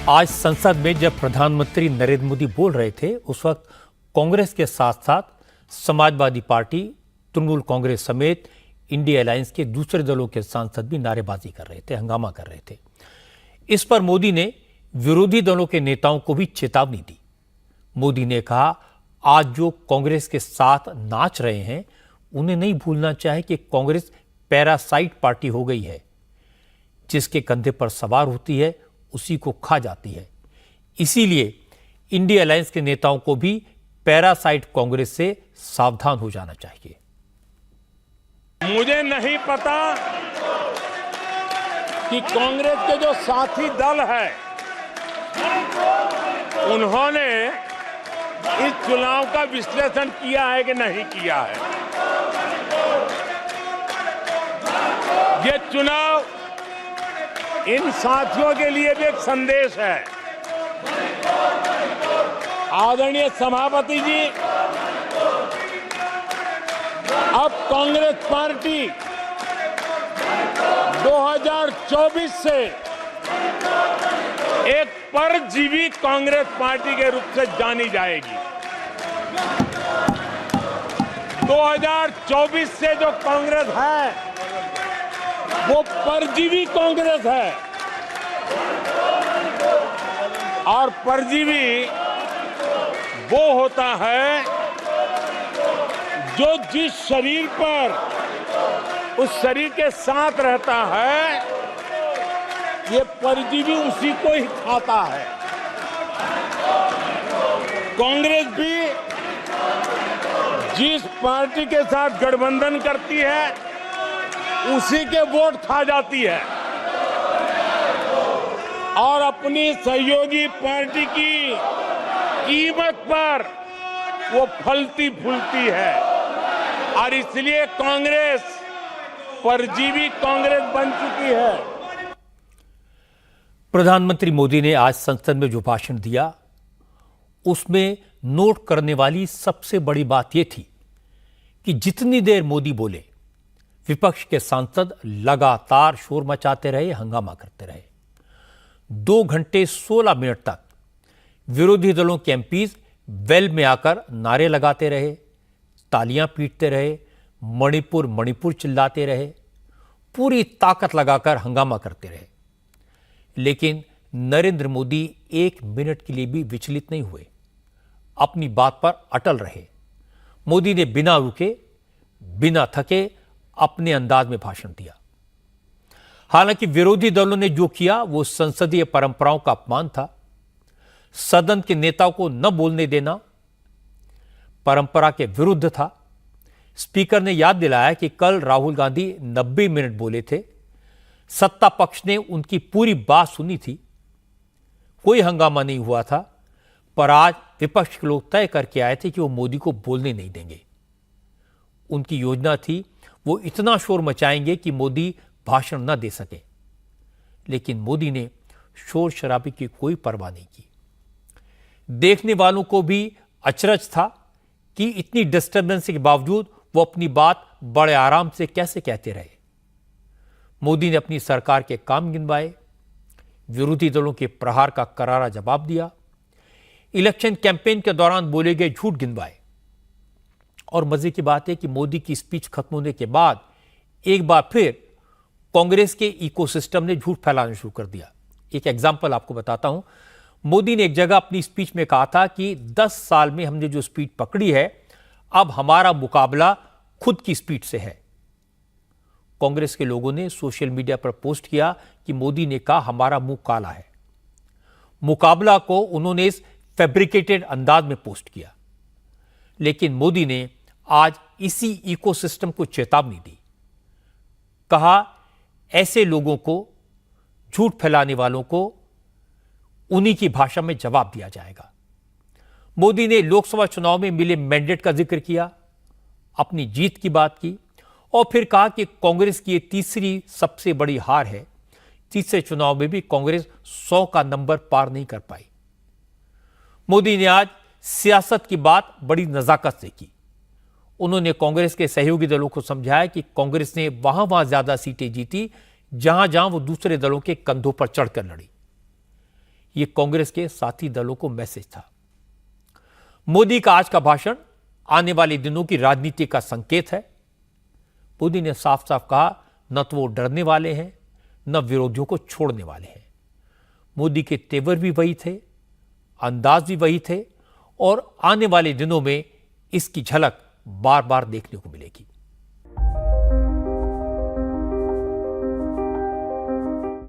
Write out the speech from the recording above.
आज संसद में जब प्रधानमंत्री नरेंद्र मोदी बोल रहे थे, उस वक्त कांग्रेस के साथ साथ समाजवादी पार्टी, तृणमूल कांग्रेस समेत इंडिया अलायंस के दूसरे दलों के सांसद भी नारेबाजी कर रहे थे, हंगामा कर रहे थे। इस पर मोदी ने विरोधी दलों के नेताओं को भी चेतावनी दी। मोदी ने कहा, आज जो कांग्रेस के साथ नाच रहे हैं, उन्हें नहीं भूलना चाहिए कि कांग्रेस पैरासाइट पार्टी हो गई है। जिसके कंधे पर सवार होती है, उसी को खा जाती है। इसीलिए इंडिया अलायंस के नेताओं को भी पैरासाइट कांग्रेस से सावधान हो जाना चाहिए। मुझे नहीं पता कि कांग्रेस के जो साथी दल है, उन्होंने इस चुनाव का विश्लेषण किया है कि नहीं किया है। ये चुनाव इन साथियों के लिए भी एक संदेश है। आदरणीय सभापति जी, अब कांग्रेस पार्टी 2024 से एक परजीवी कांग्रेस पार्टी के रूप से जानी जाएगी। 2024 से जो कांग्रेस है, वो परजीवी कांग्रेस है। और परजीवी वो होता है जो जिस शरीर पर उस शरीर के साथ रहता है, ये परजीवी उसी को ही खाता है। कांग्रेस भी जिस पार्टी के साथ गठबंधन करती है, उसी के वोट खा जाती है और अपनी सहयोगी पार्टी की कीमत पर वो फलती फूलती है। और इसलिए कांग्रेस परजीवी कांग्रेस बन चुकी है। प्रधानमंत्री मोदी ने आज संसद में जो भाषण दिया, उसमें नोट करने वाली सबसे बड़ी बात यह थी कि जितनी देर मोदी बोले, विपक्ष के सांसद लगातार शोर मचाते रहे, हंगामा करते रहे। 2 घंटे 16 मिनट तक विरोधी दलों के एमपीज वेल में आकर नारे लगाते रहे, तालियां पीटते रहे, मणिपुर मणिपुर चिल्लाते रहे, पूरी ताकत लगाकर हंगामा करते रहे। लेकिन नरेंद्र मोदी 1 मिनट के लिए भी विचलित नहीं हुए, अपनी बात पर अटल रहे। मोदी ने बिना रुके, बिना थके अपने अंदाज में भाषण दिया। हालांकि विरोधी दलों ने जो किया वो संसदीय परंपराओं का अपमान था। सदन के नेताओं को न बोलने देना परंपरा के विरुद्ध था। स्पीकर ने याद दिलाया कि कल राहुल गांधी 90 मिनट बोले थे। सत्ता पक्ष ने उनकी पूरी बात सुनी थी, कोई हंगामा नहीं हुआ था। पर आज विपक्ष के लोग तय करके आए थे कि वो मोदी को बोलने नहीं देंगे। उनकी योजना थी वो इतना शोर मचाएंगे कि मोदी भाषण न दे सके। लेकिन मोदी ने शोर शराबे की कोई परवाह नहीं की। देखने वालों को भी अचरज था कि इतनी डिस्टर्बेंस के बावजूद वो अपनी बात बड़े आराम से कैसे कहते रहे। मोदी ने अपनी सरकार के काम गिनवाए, विरोधी दलों के प्रहार का करारा जवाब दिया, इलेक्शन कैंपेन के दौरान बोले गए झूठ गिनवाए। और मजे की बात है कि मोदी की स्पीच खत्म होने के बाद एक बार फिर कांग्रेस के इकोसिस्टम ने झूठ फैलाना शुरू कर दिया। एक एग्जांपल आपको बताता हूं। मोदी ने एक जगह अपनी स्पीच में कहा था कि 10 साल में हमने जो स्पीड पकड़ी है, अब हमारा मुकाबला खुद की स्पीड से है। कांग्रेस के लोगों ने सोशल मीडिया पर पोस्ट किया कि मोदी ने कहा हमारा मुंह काला है। मुकाबला को उन्होंने इस फैब्रिकेटेड अंदाज में पोस्ट किया। लेकिन मोदी ने आज इसी इकोसिस्टम को चेतावनी दी। कहा ऐसे लोगों को, झूठ फैलाने वालों को उन्हीं की भाषा में जवाब दिया जाएगा। मोदी ने लोकसभा चुनाव में मिले मैंडेट का जिक्र किया, अपनी जीत की बात की और फिर कहा कि कांग्रेस की यह तीसरी सबसे बड़ी हार है। तीसरे चुनाव में भी कांग्रेस 100 का नंबर पार नहीं कर पाई। मोदी ने आज सियासत की बात बड़ी नजाकत से की। उन्होंने कांग्रेस के सहयोगी दलों को समझाया कि कांग्रेस ने वहां ज्यादा सीटें जीती जहां जहां वो दूसरे दलों के कंधों पर चढ़कर लड़ी। ये कांग्रेस के साथी दलों को मैसेज था। मोदी का आज का भाषण आने वाले दिनों की राजनीति का संकेत है। मोदी ने साफ साफ कहा, न तो वो डरने वाले हैं, न विरोधियों को छोड़ने वाले हैं। मोदी के तेवर भी वही थे, अंदाज भी वही थे और आने वाले दिनों में इसकी झलक बार बार देखने को मिलेगी।